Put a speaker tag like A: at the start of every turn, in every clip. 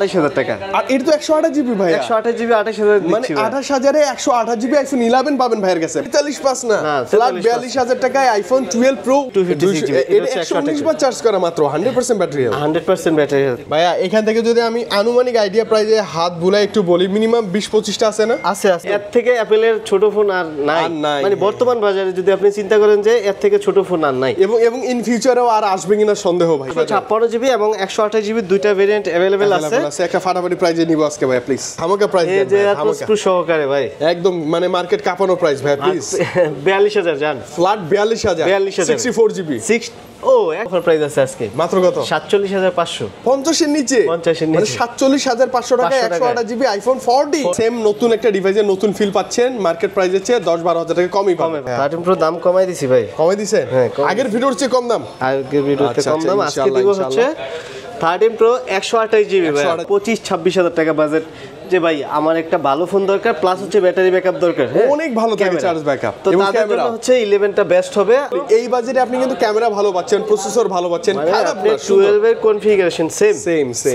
A: 28000 টাকা।
B: আর এটা তো 128 জিবি ভাই,
A: 128 জিবি 28000
B: মানে 28000 এ 128 জিবি আইফোন 11 পাবেন ভাইয়ের কাছে। 45 পাস না, ফ্ল্যাট 42000 টাকায় আইফোন 12 প্রো
A: 256 জিবি,
B: এটা 119 বার চার্জ করা মাত্র, 100% ব্যাটারি হেলথ।
A: 100% ব্যাটারি হেলথ
B: ভাইয়া এখান থেকে যদি আমি আনুমানিক আইডিয়া প্রাইজে হাত বুলাই একটু বলি, মিনিমাম 20-25টা আছে না?
A: আছে। এর থেকে অ্যাপেলের ছোট ফোন আর নাই, মানে বর্তমান বাজারে যদি আপনি চিন্তা করেন যে এর থেকে ছোট ফোন আর নাই,
B: এবং ইন ফিউচারেও আর আসবে কিনা সন্দেহ ভাই।
A: 56 জিবি এবং 128 জিবি দুইটা ভেরিয়েন্ট अवेलेबल আছে।
B: একটা ফাটাফাটি প্রাইজে নিব আজকে ভাই, প্লিজ আমাকে প্রাইস দেন।
A: এই যে প্রো সহকারে ভাই,
B: একদম মানে মার্কেট কাঁপানো প্রাইস ভাই, প্লিজ।
A: 42000 জান,
B: ফ্ল্যাট 42000, 64 জিবি।
A: ও অফার প্রাইস আছে আজকে মাত্র কত? 47500,
B: 50 এর নিচে, মানে 47500 টাকা 128 জিবি আইফোন 40। সেম নতুন একটা ডিভাইসের নতুন ফিল পাচ্ছেন, মার্কেট প্রাইসের চেয়ে 10-12 টাকা কমই পাবেন।
A: 13 প্রো দাম কমাই দিছি ভাই।
B: কমাই দিছেন? আগের ভিডিওর চেয়ে কম দাম,
A: আগের ভিডিওতে কম দাম। আজকে দিব হচ্ছে 13 প্রো 128 জিবি ভাই, 25-26000 টাকা বাজেট। যে ভাই আমার একটা ভালো ফোন দরকার, প্লাস হচ্ছে ব্যাটারি ব্যাকআপ দরকার,
B: অনেক ভালো থাকে চার্জ ব্যাকআপ,
A: তো তাদের জন্য হচ্ছে 11টা বেস্ট হবে।
B: এই বাজেটে আপনি কিন্তু ক্যামেরা ভালো পাচ্ছেন, প্রসেসর ভালো পাচ্ছেন, খারাপ না।
A: 12 এর কনফিগারেশন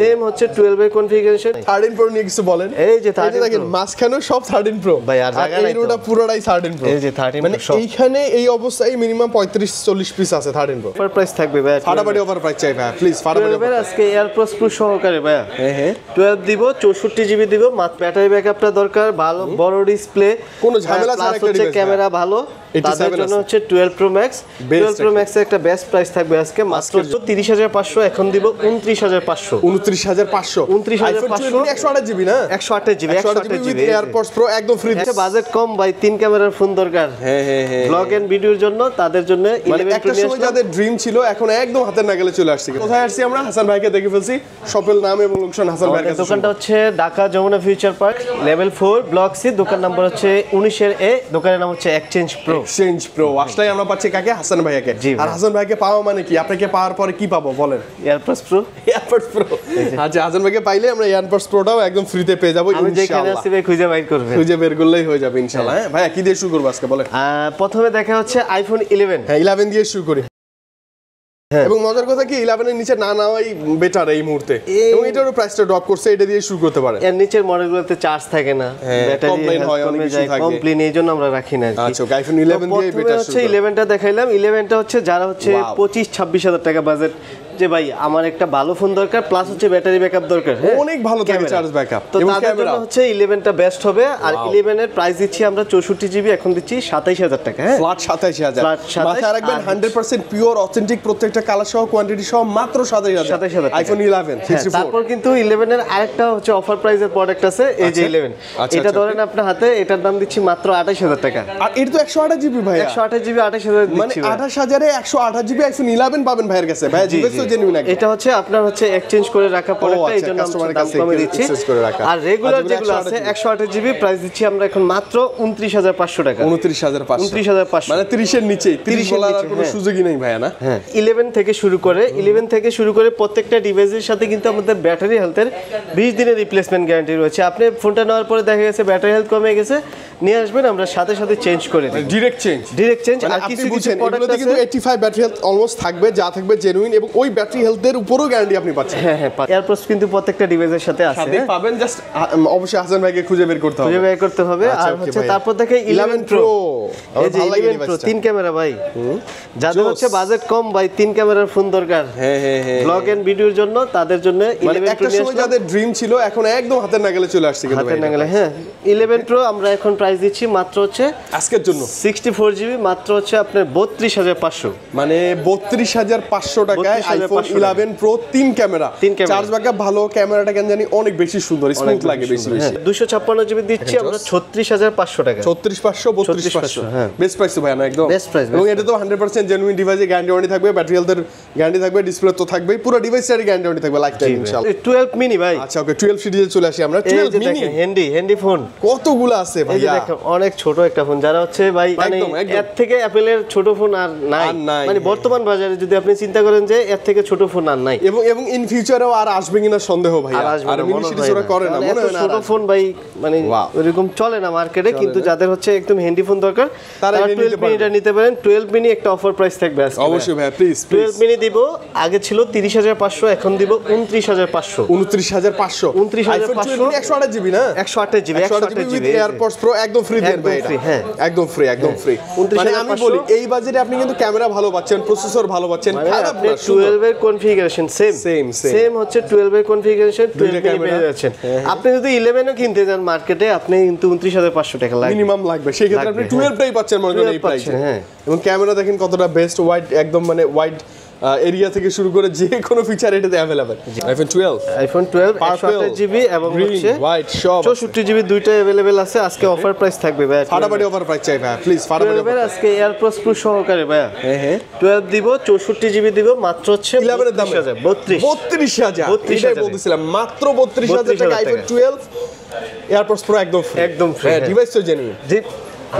A: সেম হচ্ছে 12 এর কনফিগারেশন। 13
B: প্রো নিয়ে কিছু বলেন? এই যে 13 দেখেন মাঝখানে সব 13 প্রো ভাই, আর জায়গা নাই, পুরোটা পুরোটাই 13 প্রো।
A: এই যে 13
B: মানে এইখানে এই অবস্থায় মিনিমাম 35-40 পিস আছে 13 প্রো।
A: অফার প্রাইস থাকবে ভাই,
B: ফাটাফাটি অফার প্রাইস চাই ভাই, প্লিজ ফাটাফাটি।
A: আজকে এয়ারপোর্টস প্রো সহকারে ভাই, হ্যাঁ 12 দিব, 64 জিবি দিব, মাত্র ব্যাটারি ব্যাকআপটা দরকার, ভালো বড় ডিসপ্লে,
B: কোনো ঝামেলা ছাড়া একটা ডিভাইস,
A: ক্যামেরা ভালো, তাদের জন্য হচ্ছে 12 প্রো ম্যাক্স। 12 প্রো ম্যাক্স এর একটা বেস্ট প্রাইস থাকবে আজকে মাত্র 30500, এখন দিব 29500।
B: 29500,
A: 29500
B: 128 জিবি না,
A: 128 জিবি
B: এয়ারপডস প্রো একদম ফ্রি।
A: এটা বাজেট কম ভাই, 3 ক্যামেরার ফোন দরকার, হ্যাঁ ব্লগ এন্ড ভিডিওর জন্য, তাদের জন্য 11 প্রো।
B: একটা সময় যাদের ড্রিম ছিল এখন একদম হাতের নাগালে চলে আসছে। কোথায় আসছি আমরা? হাসান ভাইকে দেখে ফেলছি, শপের নাম এবং লোকেশন হাসান ভাইয়ের কাছে।
A: দোকানটা হচ্ছে Dhaka Jamuna future park, level 4 block C, দোকান নাম্বার হচ্ছে 19 এর এ, দোকানের নাম হচ্ছে এক্সচেঞ্জ প্রো।
B: আসলে আমরা পাচ্ছি কাকে? হাসান ভাইয়াকে। আর হাসান ভাইকে পাওয়া মানে কি? আপনাকে পাওয়ার পরে কি পাবো বলেন?
A: AirPods pro.
B: আচ্ছা, হাসান ভাইকে পাইলে আমরা এয়ারপডস প্রোটাও একদম ফ্রিতে পেয়ে যাবো
A: ইনশাআল্লাহ। আমি যেখানে আছি ভাই খুঁজে বের করলেই
B: হয়ে যাবে ইনশাআল্লাহ। হ্যাঁ ভাইয়া, কি দিয়ে শুরু করব আজকে বলেন?
A: প্রথমে দেখা হচ্ছে আইফোন 11।
B: হ্যাঁ 11 দিয়ে শুরু করি। এবং মজার কথা কি 11 এর নিচে না নেওয়াই বেটার এই মুহূর্তে, এবং এটারও প্রাইসটা ড্রপ করছে, এটা দিয়ে শুরু করতে পারেন।
A: এর নিচের মডেলগুলোতে চার্জ থাকে না, ব্যাটারি
B: কমপ্লেইন হয়, অনেক কিছু থাকে,
A: কমপ্লেইন, এইজন্য আমরা রাখি না।
B: আচ্ছা, আইফোন 11 দিয়ে বেটার
A: হচ্ছে 11টা দেখাইলাম। 11টা হচ্ছে যারা হচ্ছে 25-26000 টাকা বাজেট, যে ভাই আমার একটা ভালো ফোন দরকার, প্লাস হচ্ছে ব্যাটারি ব্যাকআপ দরকার,
B: অনেক ভালো থাকে চার্জ ব্যাকআপ,
A: তো তাদের জন্য হচ্ছে 11টা বেস্ট হবে। আর 11 এর প্রাইস দিচ্ছি আমরা 64 জিবি, এখন দিচ্ছি 27000 টাকা। হ্যাঁ
B: ফ্ল্যাট 27000। মাথায় রাখবেন 100% পিওর অথেন্টিক, প্রত্যেকটা কালার সহ কোয়ান্টিটি সহ মাত্র 27000 আইফোন 11 64।
A: তারপর কিন্তু 11 এর আরেকটা হচ্ছে অফার প্রাইসের প্রোডাক্ট আছে, এই যে 11, এটা ধরেন আপনার হাতে, এটার দাম দিচ্ছি মাত্র 28000 টাকা।
B: আর এটা তো 128 জিবি ভাই,
A: 128 জিবি 28000 দিচ্ছি,
B: মানে 28000 এ 128 জিবি আইফোন 11 পাবেন ভাইয়ের কাছে। ভাই জিজ্ঞেস তো জেনুইন লাগে,
A: এটা হচ্ছে আপনার হচ্ছে এক্সচেঞ্জ করে রাখা প্রোডাক্টটা, এইজন্য আমরা দাম কমে দিচ্ছি। আর রেগুলার যেগুলো আছে 128 জিবি প্রাইস দিচ্ছি আমরা এখন মাত্র 29500 টাকা। 29500
B: মানে 30 এর নিচে, 30 বলার আর কোনো সুযোগই নেই ভাইয়া না।
A: হ্যাঁ 11 থেকে শুরু করে প্রত্যেকটা ডিভাইসের সাথে কিন্তু আমাদের ব্যাটারি হেলথের 20 দিনের রিপ্লেসমেন্ট গ্যারান্টি রয়েছে। আপনি ফোনটা নেওয়ার পরে দেখা গেছে ব্যাটারি হেলথ কমে গেছে, নিয়ে আসবেন, আমরা সাথে সাথে চেঞ্জ করে দিই,
B: ডাইরেক্ট চেঞ্জ।
A: আর কিছু প্রোডাক্ট আছে
B: কিন্তু 85 ব্যাটারি হেলথ অলমোস্ট থাকবে, যা থাকবে জেনুইন, এবং ওই ব্যাটারি হেলথের উপরও গ্যারান্টি আপনি পাচ্ছেন।
A: হ্যাঁ এয়ারপডস কিন্তু প্রত্যেকটা ডিভাইসের সাথে আছে,
B: পাবেন, জাস্ট অবশ্যই হাসান ভাইকে খুঁজে বের করতে হবে।
A: আর হচ্ছে তারপর দেখে 11 প্রো, এই যে 11 প্রো 3 ক্যামেরা ভাই, যাদের হচ্ছে বাজেট কম ভাই, 3 ক্যামেরার ফোন দরকার, হ্যাঁ ব্লগ এন্ড ভিডিওর জন্য, তাদের জন্য 11 প্রো।
B: একটা সময় যাদের ড্রিম ছিল এখন একদম হাতের নাগালে চলে আসছে কিন্তু
A: হাতের নাগালে। হ্যাঁ 11 প্রো আমরা এখন প্রাইস দিচ্ছি মাত্র হচ্ছে
B: আজকের জন্য
A: 64 জিবি মাত্র হচ্ছে আপনার 32500,
B: মানে 32500 টাকায় iPhone 11 pro 3 camera, charge backup ভালো, ক্যামেরাটা কেন জানি অনেক বেশি সুন্দর, স্মুথ লাগে বেশি।
A: 256 জিবি দিচ্ছি আমরা 36500 টাকা।
B: 36500 32500, হ্যাঁ বেস্ট প্রাইস তো ভাই না, একদম
A: বেস্ট প্রাইস।
B: এবং এটা তো 100% জেনুইন ডিভাইসে গ্যারান্টি ওয়ারেন্টি থাকবে, ব্যাটারি হেলথের গ্যারান্টি থাকবে, ডিসপ্লে তো থাকবে, পুরো ডিভাইসের গ্যারান্টি ওয়ারেন্টি থাকবে লাইফ টাইম ইনশাআল্লাহ।
A: 12 মিনি ভাই,
B: আচ্ছা ওকে 12 সিরিজে চলে আসি আমরা। 12 মিনি
A: হ্যান্ডি ফোন
B: কতগুলো আছে ভাই,
A: এই যে দেখেন অনেক ছোট একটা ফোন, যারা হচ্ছে ভাই মানে এর থেকে অ্যাপেলের ছোট ফোন আর নাই, মানে বর্তমান বাজারে যদি আপনি চিন্তা করেন যে এর থেকে থেকে ছোট ফোন আর নাই।
B: এবং ইন ফিউচারেও আর আসবে কিনা সন্দেহ ভাই। আর মিনি সিরিজ ওরা করে না, মনে হয় না।
A: ছোট ফোন ভাই মানে এরকম চলে না মার্কেটে, কিন্তু যাদের হচ্ছে একদম হ্যান্ডি ফোন দরকার তারা 12 মিনিটা নিতে পারেন। 12 মিনি একটা অফার প্রাইস থাকবে আজকে।
B: অবশ্যই ভাই, প্লিজ
A: 12 মিনি দিব, আগে ছিল 30500, এখন দিব 29500।
B: 29500
A: 29500
B: 128 জিবি না?
A: 128 জিবি,
B: 128 জিবি এয়ারপডস প্রো একদম ফ্রি দেন ভাই এটা।
A: হ্যাঁ
B: একদম ফ্রি, একদম ফ্রি। মানে আমি বলি এই বাজেটে আপনি কিন্তু ক্যামেরা ভালো পাচ্ছেন, প্রসেসর ভালো পাচ্ছেন, খারাপ না।
A: 12 এর কনফিগারেশন সেম হচ্ছে 12 এর কনফিগারেশন 12 পেয়ে যাচ্ছেন। আপনি যদি 11 ও কিনতে যান মার্কেটে, আপনি কিন্তু 29500 টাকা লাগবে,
B: মিনিমাম লাগবে। সেই ক্ষেত্রে আপনি 12 টাই পাচ্ছেন মনে করেন এই প্রাইসে।
A: হ্যাঁ,
B: এবং ক্যামেরা দেখেন কতটা বেস্ট, ওয়াইড, একদম মানে ওয়াইড এরিয়া থেকে শুরু করে যে কোনো ফিচার এটাতে अवेलेबल। আইফোন 12 128 জিবি এবং হচ্ছে হোয়াইট সব 64
A: জিবি দুইটা अवेलेबल আছে। আজকে অফার প্রাইস থাকবে ভাই,
B: ফাটাফাটি অফার প্রাইস চাই ভাই, প্লিজ ফাটাফাটি অফার।
A: আজকে এয়ারপডস প্রো সহকারে ভাই। হ্যাঁ 12 দিব, 64 জিবি দিব, মাত্র হচ্ছে
B: 11 এর দাম
A: 32000।
B: এটাই বলতেছিলাম, মাত্র 32000 টাকা আইফোন 12 এয়ারপডস প্রো একদম ফ্রি,
A: একদম ফ্রি।
B: হ্যাঁ, ডিভাইস তো জেনুইন।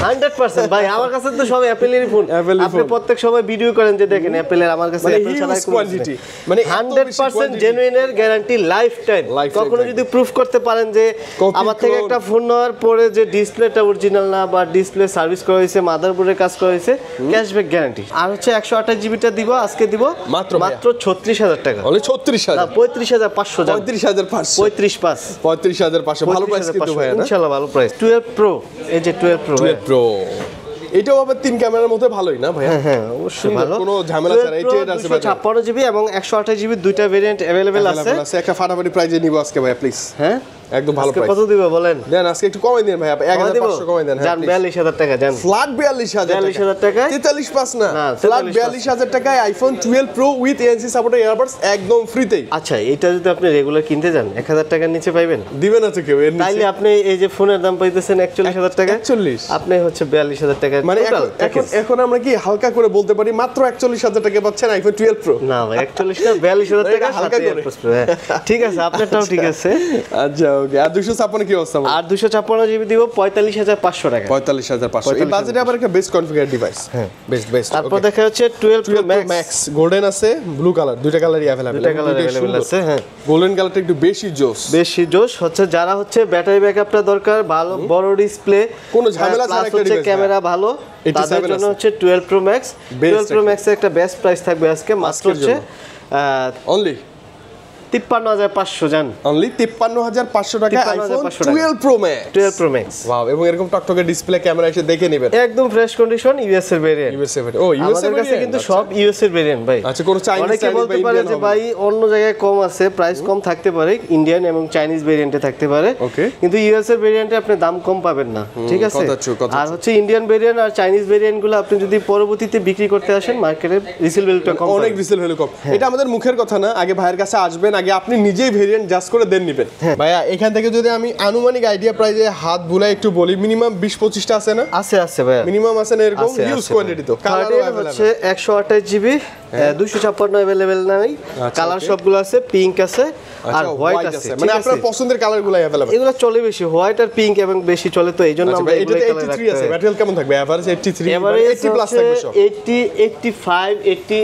A: 100% ভাই, আমার কাছে তো সব অ্যাপেলেরই ফোন। আপনি প্রত্যেক সময় ভিডিও করেন যে দেখেন অ্যাপেলের, আমার কাছে অ্যাপেল ছাড়া কোনো
B: কোয়ান্টিটি, মানে
A: 100% জেনুইনের গ্যারান্টি, লাইফ টাইম। কখনো যদি প্রুফ করতে পারেন যে আমার থেকে একটা ফোন নেওয়ার পরে যে ডিসপ্লেটা অরিজিনাল না বা ডিসপ্লে সার্ভিস করা হয়েছে, মাদারবোর্ডের কাজ করা হয়েছে, ক্যাশব্যাক গ্যারান্টি। আর হচ্ছে 128 জিবিটা দিব, আজকে দিব মাত্র 36000 টাকা।
B: only 36000
A: না 35500 জান,
B: 35500 ভালো প্রাইস কিন্তু ভাই না,
A: ইনশাআল্লাহ ভালো প্রাইস। 12 প্রো, এই যে 12 প্রো
B: প্রো, এটাও আবার 3 ক্যামেরার মধ্যে ভালোই না ভাই?
A: হ্যাঁ অবশ্যই ভালো,
B: কোনো ঝামেলা ছাড়া। এটা আছে
A: 256 জিবি এবং 128 জিবি দুইটা ভেরিয়েন্ট अवेलेबल আছে।
B: একটা ফাটাফাটি প্রাইজে নিব আজকে ভাই, প্লিজ।
A: হ্যাঁ
B: একদম ভালো প্রাইস।
A: কত দিবে বলেন?
B: দেন আজকে একটু কমাই দেন ভাই, 1500 কমাই দেন।
A: জান 42000 টাকা, জান
B: ফ্ল্যাট 42000 টাকা, 43 না, ফ্ল্যাট 42000 টাকায় iPhone 12 pro with ANC supported earbuds একদম ফ্রিতেই।
A: আচ্ছা, এটা যদি আপনি রেগুলার কিনতে যান 1000 টাকার নিচে পাইবেন?
B: দিবেন না তো কেউ এর নিচে।
A: তাইলে আপনি এই যে ফোনের দাম পাইতেছেন 41000 টাকা,
B: 41
A: আপনি হচ্ছে 42000 টাকা।
B: মানে এখন আমরা কি হালকা করে বলতে পারি মাত্র 41000 টাকা পাচ্ছেন আইফোন 12 প্রো?
A: না ভাই, 41 না 42000 টাকা হালকা করে। ঠিক আছে, আপনারটাও ঠিক আছে।
B: আচ্ছা ওকে। আর 256 কি অবস্থা?
A: আর 256 জিবি দিব 45500 টাকা।
B: 45500 এই বাজেটে আবার একটা বেস্ট কনফিগার ডিভাইস। হ্যাঁ বেস্ট।
A: তারপর দেখা হচ্ছে 12 প্রো
B: ম্যাক্স, গোল্ডেন আছে, ব্লু কালার, দুইটা কালারই अवेलेबल।
A: দুইটা কালার अवेलेबल আছে। হ্যাঁ,
B: গোল্ডেন কালারটা একটু বেশি জোস
A: হচ্ছে। যারা হচ্ছে ব্যাটারি ব্যাকআপটা দরকার, ভালো বড় ডিসপ্লে,
B: কোনো ঝামেলা ছাড়া একটা ডিভাইস,
A: ক্যামেরা ভালো, তাদের জন্য হচ্ছে 12 প্রো ম্যাক্স। 12 প্রো ম্যাক্সের একটা বেস্ট প্রাইস থাকবে আজকে, মাত্র হচ্ছে
B: অনলি
A: 53500 জান,
B: অনলি 53500 টাকা iPhone 12 pro max.
A: 12 pro max,
B: wow. এবং এরকম টকটকে ডিসপ্লে, ক্যামেরা এসে দেখে নেবেন,
A: একদম ফ্রেশ কন্ডিশন, ইউএস এর ভেরিয়েন্ট।
B: ও ইউএস এর
A: কাছে কিন্তু সব ইউএস এর ভেরিয়েন্ট ভাই।
B: আচ্ছা, কোন চাইনিজ
A: অনেকে বলতে পারে যে ভাই অন্য জায়গায় কম আছে, প্রাইস কম থাকতে পারে, ইন্ডিয়ান এবং চাইনিজ ভেরিয়েন্টে থাকতে পারে, কিন্তু ইউএস এর ভেরিয়েন্টে আপনি দাম কম পাবেন না। ঠিক আছে, আর হচ্ছে ইন্ডিয়ান ভেরিয়েন্ট আর চাইনিজ ভেরিয়েন্টগুলো আপনি যদি পরবর্তীতে বিক্রি করতে আসেন, মার্কেটে রিসেল ভ্যালুটা কম,
B: অনেক রিসেল ভ্যালু কম। এটা আমাদের মুখের কথা না, আগে ভাইয়ের কাছে আসবেন, আগে আপনি নিজেই ভেরিয়েন্ট জাস্ট করে দেন নিবেন। ভাইয়া এখান থেকে যদি আমি আনুমানিক আইডিয়া প্রাইজে হাত বুলাই একটু বলি, মিনিমাম 20-25টা আছে না?
A: আছে ভাইয়া,
B: মিনিমাম আছে না এরকম হিউজ কোয়ান্টিটি? তো কালারও
A: হচ্ছে 128 জিবি 256 अवेलेबल নাই, কালার সবগুলো আছে, পিঙ্ক আছে আর হোয়াইট আছে।
B: মানে আপনার পছন্দের কালারগুলো अवेलेबल।
A: এগুলো চলে বেশি, হোয়াইট আর পিঙ্ক এবং বেশি চলে, তো এইজন্য আমরা
B: এটাতে 83 আছে। ব্যাটারি কেমন থাকবে? এভারেজ 83,
A: এভারেজ
B: 80 প্লাস থাকবে সব।
A: 80 85 80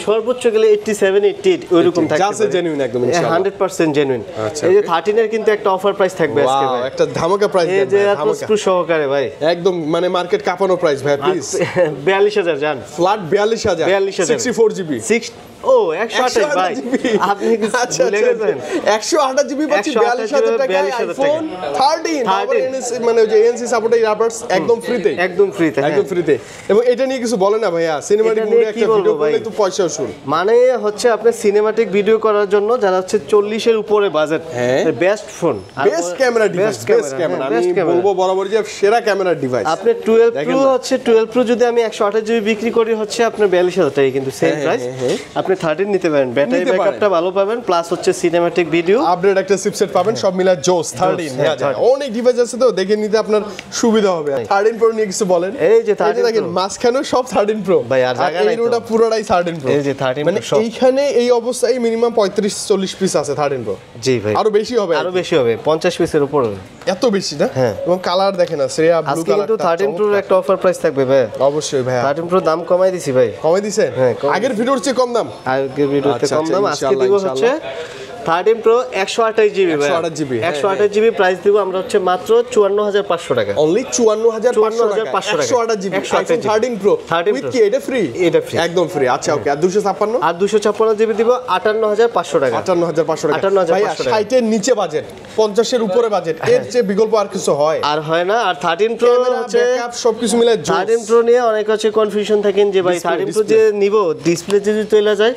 A: সর্বোচ্চ গেলে 87 88 ওইরকম থাকবে।
B: জাস্ট জেনুইন একদম ইনশাআল্লাহ
A: 100% জেনুইন। এই যে 13 এর কিন্তু একটা অফার প্রাইস থাকবে আজকে ভাই,
B: একটা ধামাকা প্রাইস দেন,
A: এই যে এত সহকারে ভাই,
B: একদম মানে মার্কেট কাঁপানো প্রাইস ভাই, প্লিজ।
A: 42000 জান,
B: ফ্ল্যাট 42000 64 জিবি।
A: ও 128 ভাই, আপনি কি ভুলে গেছেন?
B: 128 জিবি পাচ্ছি 42000 টাকায় আইফোন 13 মানে যে এএনসি সাপোর্টেড ইয়ারবাডস একদম ফ্রিতে,
A: একদম ফ্রিতে।
B: এবং এটা নিয়ে কিছু বলেন না ভাইয়া, সিনেমাটিক মোডে একটা ভিডিও করলে তো পয়সা শুন।
A: মানে হচ্ছে আপনি সিনেমাটিক ভিডিও করার জন্য যারা হচ্ছে 40 এর উপরে budget, best phone,
B: best camera device, best camera, আমি বলবো বরাবর যে সেরা ক্যামেরা ডিভাইস।
A: আপনি 12 প্রো হচ্ছে 12 প্রো যদি আমি 128 জিবি বিক্রি করি হচ্ছে আপনার 42000 টাকা, কিন্তু সেম প্রাইস আপনি 13 নিতে পারেন, ব্যাটারি ব্যাকআপটা ভালো পাবেন, প্লাস হচ্ছে সিনেম্যাটিক ভিডিও,
B: আপডেট একটা চিপসেট পাবেন, সব মিলা জোস 13 নেওয়া যায়। অনেক ডিভাইস আছে তো দেখে নিতে আপনার সুবিধা হবে। 13 প্রো নিয়ে কিছু বলেন?
A: এই যে 13
B: দেখেন মাঝখানেও সব 13 প্রো
A: ভাই, আর জায়গা নাই,
B: এইটা পুরোটাই 13 প্রো।
A: এই যে 13
B: মানে এইখানে এই অবস্থায় মিনিমাম 35-40 পিস আছে 13 প্রো।
A: জি ভাই,
B: আরো বেশি হবে,
A: 50 পিসের উপর হবে।
B: এত বেশি না? এবং কালার দেখেন না, শ্রেয়া ব্লু কালার।
A: কিন্তু 13 প্রোর একটা অফার প্রাইস থাকবে ভাই,
B: অবশ্যই ভাই।
A: 13 প্রো দাম কমাই দিছি ভাই।
B: কমাই দিছেন? আগের ভিডিওর চেয়ে কম দাম?
A: আগের ভিডিওতে
B: আচ্ছা,
A: কম দাম,
B: আচ্ছা,
A: আজকে দিব
B: ইনশাআল্লাহ,
A: হচ্ছে 13 pro 128 GB,
B: 128 GB,
A: 128 GB price দিব আমরা হচ্ছে মাত্র 54500 টাকা।
B: অনলি 54500 টাকা
A: 54500
B: 128 GB iPhone 13 pro
A: 13
B: with
A: Pro।
B: কি এটা ফ্রি?
A: এটা free।
B: একদম ফ্রি। আচ্ছা ওকে, আর 256
A: আর 256 জিবি দিব 58500 টাকা।
B: 58500 টাকা।
A: 58500
B: ভাই
A: টাকা।
B: 60 এর নিচে বাজেট, 50 এর উপরে বাজেট, এর চেয়ে বিকল্প আর কিছু হয়?
A: আর হয় না। আর 13 প্রো
B: ক্যামেরা
A: হচ্ছে
B: ব্যাকআপ সবকিছু মিলে
A: 13 প্রো নিয়ে অনেক হচ্ছে কনফিউশন থাকেন যে ভাই 13 প্রো যে নিব ডিসপ্লে যদি চলে যায়,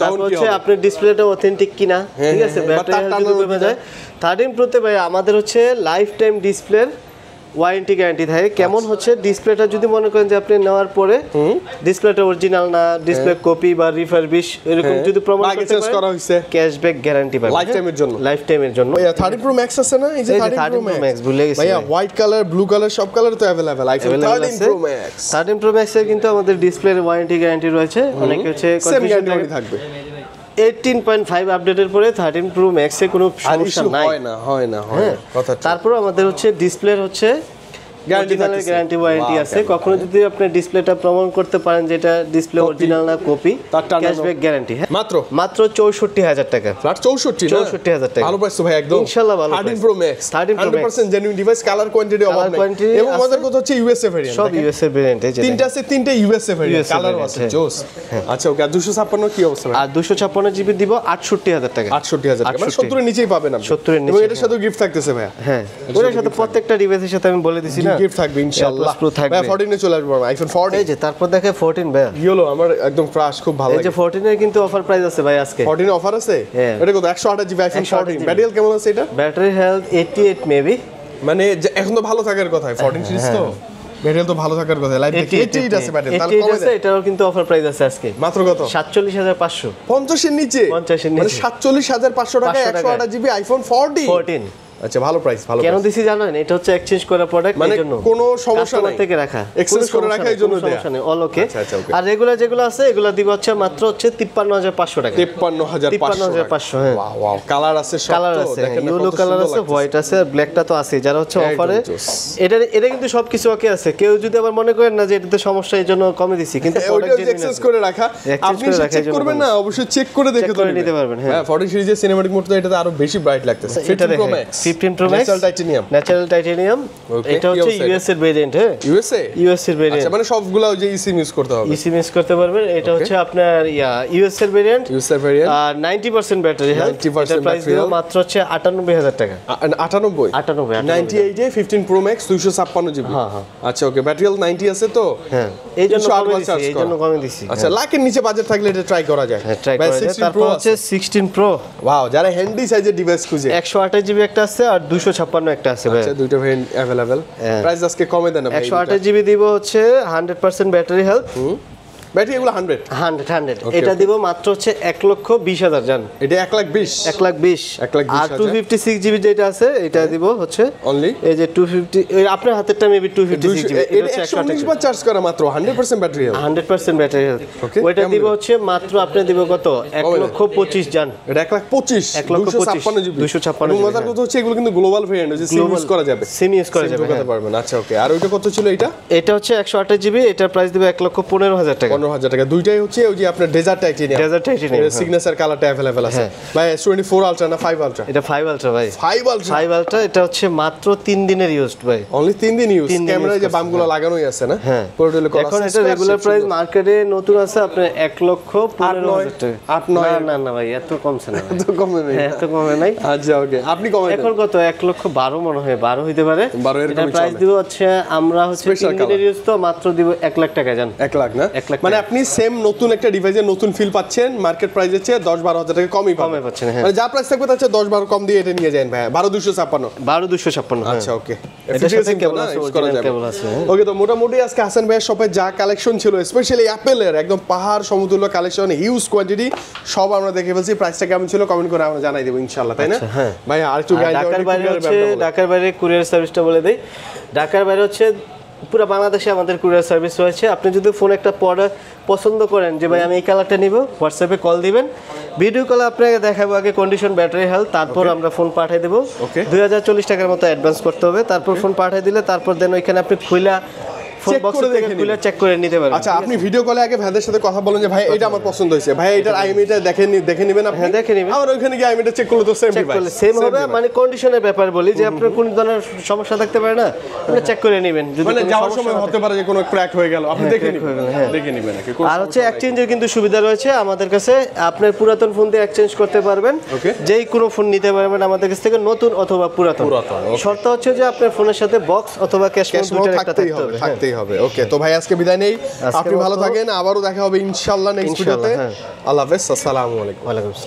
A: তারপর
B: কি
A: হচ্ছে
B: হবে?
A: আপনার ডিসপ্লেটা অথেন্টিক কিনা, ঠিক আছে,
B: বা
A: ব্যাটারি
B: তার
A: হেলথ
B: টানানো
A: যদি কমে যায়। 13 প্রোতে ভাই আমাদের হচ্ছে লাইফ টাইম ডিসপ্লের ওয়ারেন্টি গ্যারান্টি থাকে। কেমন হচ্ছে ডিসপ্লেটা যদি মনে করেন যে আপনি নেওয়ার পরে ডিসপ্লেটা অরিজিনাল না, ডিসপ্লে কপি বা রিফারবিশ এরকম যদি প্রমাণ
B: আগে
A: করতে
B: চেঞ্জ করা
A: পারেন
B: হইছে,
A: ক্যাশব্যাক গ্যারান্টি পাবেন
B: লাইফ টাইমের জন্য।
A: লাইফ টাইমের জন্য।
B: ভাইয়া 13 প্রো ম্যাক্স আছে না? এই যে
A: এই যে
B: 13 প্রো
A: 13 Pro Max,
B: ম্যাক্স
A: ভুলে গেছি
B: ভাইয়া,
A: ভাই।
B: হোয়াইট কালার, ব্লু কালার সব কালার তো अवेलेबल আইফোন
A: Available
B: 13
A: আছে।
B: প্রো ম্যাক্স
A: 13 প্রো ম্যাক্সের কিন্তু আমাদের ডিসপ্লের ওয়ারেন্টি গ্যারান্টি রয়েছে। অনেকে হচ্ছে
B: সেম
A: confusion
B: গ্যারান্টি
A: থাকে।
B: থাকবে,
A: 18.5 আপডেটের পরে 13 প্রো ম্যাক্সে কোনো
B: আর
A: সমস্যা
B: ইস্যু
A: নাই।
B: হয় না, হয় না, হয়
A: হ্যাঁ,
B: না, কথা ঠিক।
A: তারপর আমাদের হচ্ছে ডিসপ্লের হচ্ছে
B: Guarantee
A: অরিজিনালের
B: থাকতেছে।
A: গ্যারান্টি ওয়ারেন্টি
B: Wow,
A: আছে। কখনো যদি আপনি ডিসপ্লেটা প্রমাণ করতে পারেন যে এটা ডিসপ্লে অরিজিনাল না কপি,
B: তার টানানো।
A: Cashback guarantee. হ্যাঁ,
B: মাত্র
A: মাত্র 64000 টাকা।
B: ফ্ল্যাট 64 না?
A: 64,000 টাকা।
B: ভালো প্রাইস তো ভাই, একদম
A: ইনশাআল্লাহ ভালো
B: 13
A: price।
B: Pro max
A: 13 Pro Max।
B: 100% genuine device, colour quantity অভাব
A: Color
B: নাই,
A: quantity
B: এবং
A: আছে।
B: আমাদের কথা হচ্ছে ইউএসএ ভেরিয়েন্ট,
A: সব ইউএসএ ভেরিয়েন্ট এই যে
B: তিনটা আছে, তিনটা USA variant,
A: USA
B: colour
A: variant,
B: আছে
A: হ্যাঁ।
B: জোস। আচ্ছা ওকে, আর 256 কি অবস্থা ভাই?
A: আর 256 জিবি দিব 68000 টাকা।
B: 68000 টাকা, মানে
A: 68
B: 70 এর নিচেই পাবেন আপনি।
A: 70 এর
B: এবং
A: নিচে,
B: এটার সাথে গিফট থাকতেছে ভাইয়া।
A: হ্যাঁ, ওটার সাথে প্রত্যেকটা ডিভাইসের সাথে আমি বলে দিছি না
B: গিফট থাকবে ইনশাআল্লাহ।
A: AirPods Pro থাকবে।
B: ভাই 14 এ চলে আসবে আইফোন 14।
A: এই যে তারপর দেখে 14 ভাই,
B: কি হলো, আমার একদম ক্রাশ, খুব ভালো
A: এই
B: লাগে।
A: যে 14 এর কিন্তু অফার প্রাইস আছে ভাই আজকে।
B: 14 এ অফার আছে?
A: হ্যাঁ।
B: এটা কত? 128 জিবি আইফোন
A: 128
B: 14। ব্যাটারি কেমন আছে এটা?
A: ব্যাটারি হেলথ 88 মেবি,
B: মানে এখন তো ভালো থাকার কথা, 14 সিরিজ তো ব্যাটারি তো ভালো থাকার কথা। লাইভ দেখি 88 আছে ব্যাটারি, তাহলে
A: 88
B: কমে
A: আছে।
B: দেয়।
A: এটারও কিন্তু অফার প্রাইস আছে আজকে
B: মাত্র কত?
A: 47500।
B: 50 এর নিচে?
A: 50 এর
B: মানে
A: নিচে।
B: 47500 টাকায়
A: 500 টাকায়।
B: 128 জিবি আইফোন 14।
A: 14
B: আচ্ছা, ভালো প্রাইস, ভালো
A: কেন
B: price।
A: দিছি জানেন? এটা হচ্ছে এক্সচেঞ্জ করা প্রোডাক্ট,
B: মানে
A: এর জন্য
B: কোনো সমস্যা
A: Customer
B: নাই।
A: থেকে রাখা,
B: Exchange
A: কোনো
B: করে
A: সমস্যা
B: রাখা,
A: নাই,
B: এই জন্য
A: কোনো
B: দেয়া।
A: সমস্যা নেই, অল ওকে।
B: আচ্ছা, আচ্ছা, okay।
A: আর রেগুলার যেগুলো আছে এগুলো দিব হচ্ছে মাত্র হচ্ছে 53500 টাকা।
B: 53500
A: হ্যাঁ।
B: ওয়াও ওয়াও, কালার আছে, সব
A: কালার
B: তো
A: আছে,
B: দেখেন না
A: ইয়েলো
B: কত
A: কালার
B: সুন্দর
A: আছে,
B: লাগতেছে।
A: হোয়াইট আছে, আর ব্ল্যাকটা তো আছে। যারা হচ্ছে
B: একদম
A: অফারে,
B: জোস।
A: এটা কিন্তু সবকিছু ওকে আছে। কেউ যদি আবার মনে করেন না যে এটাতে সমস্যা, এই জন্য কমে দিছি, কিন্তু
B: ওইটা
A: প্রোডাক্ট
B: এক্সচেঞ্জ করে রাখা,
A: Exchange
B: আপনি
A: করে রাখা,
B: চেক
A: এই জন্য
B: করবেন
A: বলছি।
B: না, অবশ্যই চেক করে দেখে
A: Check করে নিতে পারবেন, হ্যাঁ।
B: 14 সিরিজের সিনেম্যাটিক মোড তো এটাতে আরো বেশি ব্রাইট লাগতেছে। 15 pro max,
A: 15 Pro Max
B: natural titanium,
A: natural titanium.
B: Okay,
A: এটা
B: কি
A: হচ্ছে
B: অবস্থা
A: ইউএস এর ভেরিয়েন্ট। হ্যাঁ,
B: ইউএসএ।
A: ইউএস এর ভেরিয়েন্ট,
B: আচ্ছা, মানে সবগুলা ওই যে ইসিম ইউজ করতে হবে।
A: ইসি মিস করতে পারবেন। এটা হচ্ছে আপনার ইউএস এর ভেরিয়েন্ট,
B: ইউএসএ ভেরিয়েন্ট,
A: আর 90% ব্যাটারি হেলথ।
B: 90%
A: প্রাইস
B: battery
A: দিও
B: health।
A: মাত্র হচ্ছে 98000 টাকা।
B: 98
A: 98
B: 98 এ 15 প্রো ম্যাক্স 256 জিবি।
A: হ্যাঁ, হ্যাঁ।
B: আচ্ছা ওকে, ব্যাটারি হেলথ 90 আছে তো।
A: হ্যাঁ, এই জন্য
B: 208
A: কমে
B: বার
A: দিছি,
B: charge
A: এই
B: করা।
A: জন্য কমে দিছি।
B: আচ্ছা, লাখের নিচে বাজেট থাকলে এটা ট্রাই করা যায়।
A: হ্যাঁ, ট্রাই
B: ভাই,
A: করে
B: 16
A: তারপর
B: Pro
A: হচ্ছে
B: আছে।
A: 16 প্রো
B: ওয়াও, যারা হ্যান্ডি সাইজের ডিভাইস খুঁজে।
A: 128 জিবি একটা আছে আর 256 একটা আছে ভাই।
B: আচ্ছা, দুইটা ভেরিয়েন্ট अवेलेबल।
A: হ্যাঁ।
B: প্রাইস আজকে কমে দেন না ভাই।
A: 128 জিবি দিব হচ্ছে 100% ব্যাটারি হেলথ।
B: ব্যাটারি এগুলো 100।
A: 100
B: Okay,
A: এটা
B: okay।
A: দিব মাত্র হচ্ছে 1,20,000 জান।
B: এটা 1,20,000
A: 1,20,000 আর 256 জিবি যেটা আছে এটা দিব হচ্ছে
B: অনলি।
A: এই যে 250, আপনার হাতেরটা মেবি 256 জিবি।
B: এটা 119 বার চার্জ করা মাত্র, 100% battery health.
A: 100% battery health.
B: Okay,
A: ওইটা
B: কেমন
A: দিব
B: দিবেন?
A: হচ্ছে মাত্র আপনি দিব কত? 1,25,000 জান।
B: এটা 1,25,000 256 জিবি।
A: 256
B: এবং মজার কথা হচ্ছে এগুলো কিন্তু গ্লোবাল ভেরিয়েন্ট, যে সিম ইউজ করা যাবে,
A: সিম ইউজ করা যাবে,
B: ঢোকাতে
A: হ্যাঁ।
B: পারবেন। আচ্ছা ওকে, আর ওইটা কত ছিল এটা?
A: এটা হচ্ছে 128 জিবি, এটার প্রাইস দিব 1,15,000 টাকা।
B: 15,000 টাকা। দুইটাই হচ্ছে ওই যে আপনার ডেজার্ট টাইটেনিয়াম,
A: Desert Titanium, হ্যাঁ।
B: সিগনেচার কালারটা अवेलेबल আছে।
A: হ্যাঁ।
B: ভাই S24 আলট্রা না 5 আলট্রা?
A: এটা 5 আলট্রা ভাই।
B: 5 আলট্রা
A: 5 আলট্রা এটা হচ্ছে মাত্র 3 দিনের ইউজড ভাই।
B: অনলি 3 দিন ইউজ।
A: 3 দিন
B: ক্যামেরায়
A: use
B: যে
A: করছে,
B: বামগুলো লাগানোই আছে না?
A: হ্যাঁ।
B: পোর্টালে করা
A: এখন
B: আছে।
A: এটা রেগুলার প্রাইস মার্কেটে নতুন আছে আপনার 1,15,000 টাকা।
B: 8,900
A: না না ভাই, এত কমছে না ভাই।
B: তো কমে নেই।
A: হ্যাঁ, এত কমে নাই।
B: আচ্ছা ওকে, আপনি কমে দেন।
A: এখন কত? 1,12,000 মনে হয়, 12 হইতে পারে।
B: 12 এরকমই
A: এটা প্রাইস
B: চলে।
A: দিব হচ্ছে আমরা হচ্ছে
B: Special
A: 3 দিনের ইউজ তো মাত্র দিব 1 লাখ টাকা জান।
B: 1 লাখ না?
A: 1 লাখ
B: মানে
A: টাকা।
B: আপনি সেম নতুন একটা ডিভাইসের নতুন ফিল পাচ্ছেন, মার্কেট প্রাইসের চেয়ে 10-12 হাজার টাকা কমই
A: কমে পাচ্ছেন, হ্যাঁ।
B: মানে যা প্রাইস থাকবে তার চেয়ে 10-12 কম দিয়ে এটা নিয়ে যান ভাই। 12,256।
A: 12,256 হ্যাঁ।
B: আচ্ছা ওকে,
A: এটার সাথে কেবল আছে, original কেবল আছে, হ্যাঁ।
B: ওকে, তো মোটামুটি আজকে হাসান ভাইয়ের শপে যা কালেকশন ছিল, স্পেশালি অ্যাপেলের একদম পাহাড় সমতুল্য কালেকশন, হিউজ কোয়ান্টিটি, সব আমরা দেখে ফেলছি। প্রাইসটা কেমন ছিল কমেন্ট করে আমরা জানাই দেবো ইনশাআল্লাহ, তাই না?
A: আচ্ছা, হ্যাঁ।
B: ভাই আর একটু
A: আর ঢাকার বাইরে হচ্ছে, ঢাকার বাইরে কুরিয়ার সার্ভিসটা বলে দেই। ঢাকার বাইরে হচ্ছে পুরো বাংলাদেশে আমাদের কুরিয়ার সার্ভিস রয়েছে। আপনি যদি ফোন একটা প্রোডাক্ট পছন্দ করেন যে ভাই আমি এই কালারটা নিব, হোয়াটসঅ্যাপে কল দিবেন, ভিডিও কলে আপনাকে দেখাবো আগে কন্ডিশন, ব্যাটারি হেলথ, তারপর আমরা ফোন পাঠিয়ে দেবো।
B: Okay.
A: 2040 টাকার মতো অ্যাডভান্স করতে হবে, তারপর ফোন পাঠিয়ে দিলে তারপর দেন ওইখানে আপনি খুইলা ফোন
B: চেক
A: বক্স
B: করে
A: থেকে
B: দেখে
A: খুলে
B: নিবেন।
A: চেক করে নিতে পারবেন।
B: আচ্ছা, আপনি ভিডিও কলে আগে ভাইদের সাথে কথা বলেন যে ভাই এটা আমার পছন্দ হয়েছে, ভাই এটার আইএমইটা দেখে নেবেন আপনি।
A: হ্যাঁ, দেখে নিবেন।
B: আর ওখানে গিয়ে আইএমইটা চেক করলে তো সেম
A: চেক করলে সেম হবে, মানে কন্ডিশনের ব্যাপার বলি যে আপনার কোন ধরনের সমস্যা থাকতে পারে না, আপনি চেক করে নেবেন। যদি
B: মানে
A: কোনো
B: যাওয়ার
A: সমস্যা
B: সময়
A: না
B: হতে পারে যে কোনো ক্র্যাক হয়ে গেল, আপনি দেখে
A: crack হয়ে
B: নেবেন,
A: গেল, হ্যাঁ।
B: দেখে নেবেন নাকি।
A: আর হচ্ছে এক্সচেঞ্জের কিন্তু সুবিধা রয়েছে আমাদের কাছে, আপনার পুরাতন ফোন দিয়ে এক্সচেঞ্জ করতে পারবেন।
B: Okay.
A: যেই কোনো ফোন নিতে পারবেন আমাদের কাছ থেকে, নতুন অথবা পুরাতন।
B: okay.
A: শর্ত হচ্ছে যে আপনার ফোনের সাথে বক্স অথবা ক্যাশ
B: ক্যাশ
A: দুইটার একটা
B: থাকতেই
A: থাকতে
B: হবে,
A: হবে।
B: থাকতেই হবে। ওকে, তো ভাই আজকে বিদায় নেই, আপনি ভালো
A: মতো-
B: থাকেন, আবারও দেখা হবে ইনশাআল্লাহ নেক্সট ভিডিওতে।
A: ইনশাআল্লাহ, হ্যাঁ।
B: আল্লাহ হাফেজ, আসসালামু আলাইকুম।
A: ওয়ালাইকুম আসসালাম।